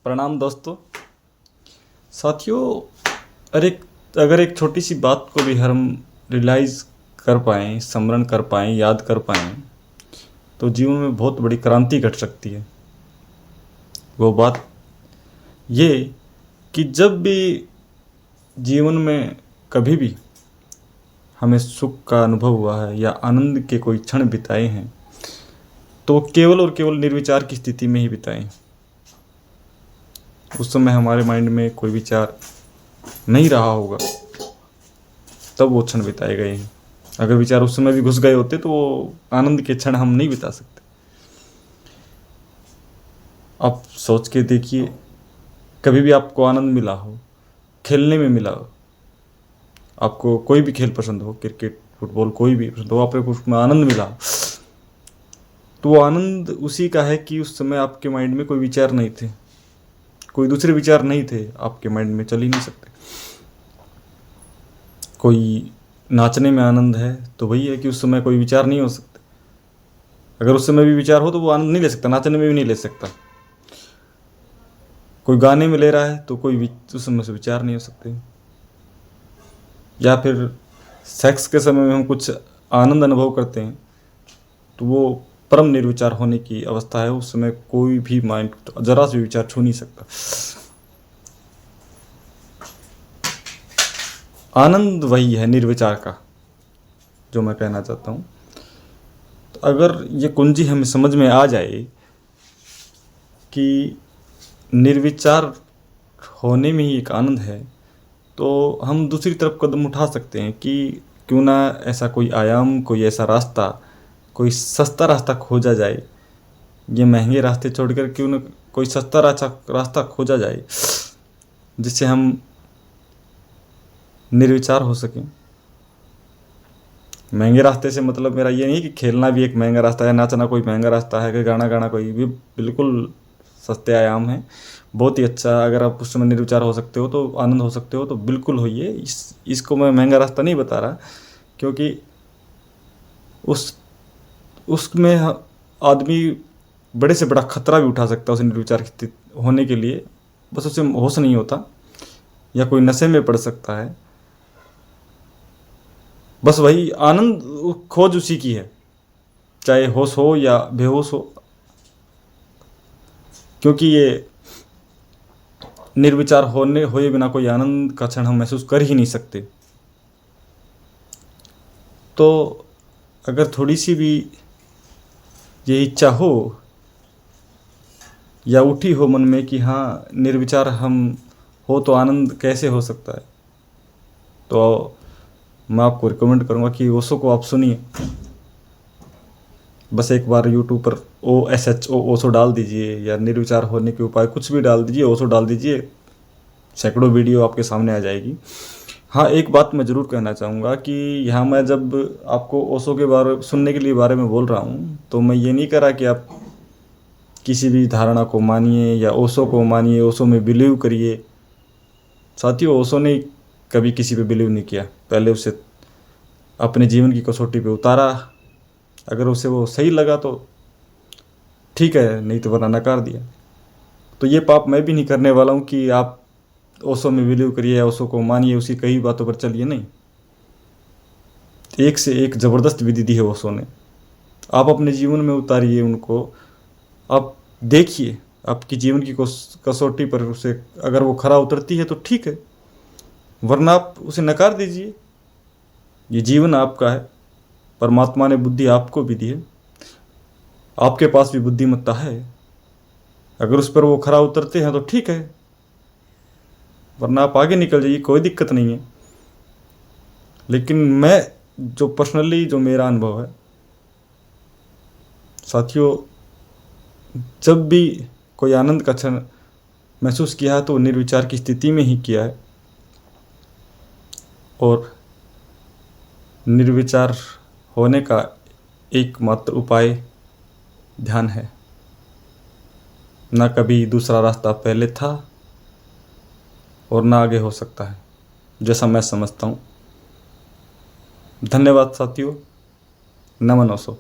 प्रणाम दोस्तों। साथियों, अगर एक छोटी सी बात को भी हम रियलाइज़ कर पाएँ, स्मरण कर पाएँ, याद कर पाएँ, तो जीवन में बहुत बड़ी क्रांति घट सकती है। वो बात ये कि जब भी जीवन में कभी भी हमें सुख का अनुभव हुआ है या आनंद के कोई क्षण बिताए हैं, तो केवल और केवल निर्विचार की स्थिति में ही बिताए हैं। उस समय हमारे माइंड में कोई विचार नहीं रहा होगा, तब वो क्षण बिताए गए हैं। अगर विचार उस समय भी घुस गए होते तो वो आनंद के क्षण हम नहीं बिता सकते। आप सोच के देखिए, कभी भी आपको आनंद मिला हो, खेलने में मिला हो, आपको कोई भी खेल पसंद हो, क्रिकेट, फुटबॉल, कोई भी पसंद हो, आपको उसमें आनंद मिला, तो वो आनंद उसी का है कि उस समय आपके माइंड में कोई विचार नहीं थे, कोई दूसरे विचार नहीं थे, आपके माइंड में चल ही नहीं सकते। कोई नाचने में आनंद है तो वही है कि उस समय कोई विचार नहीं हो सकते। अगर उस समय भी विचार हो तो वो आनंद नहीं ले सकता, नाचने में भी नहीं ले सकता। कोई गाने में ले रहा है तो उस समय से विचार नहीं हो सकते। या फिर सेक्स के समय में हम कुछ आनंद अनुभव करते हैं तो वो परम निर्विचार होने की अवस्था है। उस समय कोई भी माइंड जरा से विचार छू नहीं सकता। आनंद वही है निर्विचार का, जो मैं कहना चाहता हूँ। तो अगर ये कुंजी हमें समझ में आ जाए कि निर्विचार होने में ही एक आनंद है, तो हम दूसरी तरफ कदम उठा सकते हैं कि क्यों ना ऐसा कोई आयाम, कोई ऐसा रास्ता, कोई सस्ता रास्ता खोजा जाए। ये महंगे रास्ते छोड़कर क्यों ना कोई सस्ता रास्ता खोजा जाए, जिससे हम निर्विचार हो सकें। महंगे रास्ते से मतलब मेरा ये नहीं कि खेलना भी एक महंगा रास्ता है, नाचना कोई महंगा रास्ता है, कि गाना गाना कोई भी बिल्कुल सस्ते आयाम है। बहुत ही अच्छा, अगर आप उस समय निर्विचार हो सकते हो, तो आनंद हो सकते हो, तो बिल्कुल होइए। इसको मैं महंगा रास्ता नहीं बता रहा, क्योंकि उसमें आदमी बड़े से बड़ा खतरा भी उठा सकता है उस निर्विचार की स्थिति होने के लिए। बस उसे होश नहीं होता, या कोई नशे में पड़ सकता है। बस वही आनंद खोज उसी की है, चाहे होश हो या बेहोश हो, क्योंकि ये निर्विचार होए बिना कोई आनंद का क्षण हम महसूस कर ही नहीं सकते। तो अगर थोड़ी सी भी ये इच्छा हो या उठी हो मन में कि हाँ निर्विचार हम हो तो आनंद कैसे हो सकता है, तो मैं आपको रिकमेंड करूँगा कि ओशो को आप सुनिए। बस एक बार यूट्यूब पर OSHO ओशो डाल दीजिए, या निर्विचार होने के उपाय कुछ भी डाल दीजिए, ओशो डाल दीजिए, सैकड़ों वीडियो आपके सामने आ जाएगी। हाँ, एक बात मैं ज़रूर कहना चाहूँगा कि यहाँ मैं जब आपको ओशो के सुनने के लिए बारे में बोल रहा हूँ, तो मैं ये नहीं कह रहा कि आप किसी भी धारणा को मानिए या ओशो को मानिए, ओशो में बिलीव करिए। साथियों, ओशो ने कभी किसी पे बिलीव नहीं किया। पहले उसे अपने जीवन की कसौटी पे उतारा, अगर उसे वो सही लगा तो ठीक है, नहीं तो वरना नकार दिया। तो ये पाप मैं भी नहीं करने वाला हूँ कि आप ओशो में बिलीव करिए या ओशो को मानिए, उसकी कई बातों पर चलिए। नहीं, एक से एक ज़बरदस्त विधि दी है ओशो ने, आप अपने जीवन में उतारिए उनको। आप देखिए आपकी जीवन की कसौटी पर उसे अगर वो खरा उतरती है तो ठीक है, वरना आप उसे नकार दीजिए। ये जीवन आपका है, परमात्मा ने बुद्धि आपको भी दी है, आपके पास भी बुद्धिमत्ता है। अगर उस पर वो खरा उतरते हैं तो ठीक है, वरना आप आगे निकल जाइए, कोई दिक्कत नहीं है। लेकिन मैं जो पर्सनली जो मेरा अनुभव है साथियों, जब भी कोई आनंद का क्षण महसूस किया है तो निर्विचार की स्थिति में ही किया है। और निर्विचार होने का एकमात्र उपाय ध्यान है। ना कभी दूसरा रास्ता पहले था और ना आगे हो सकता है, जैसा मैं समझता हूँ। धन्यवाद साथियों। नमन ओशो।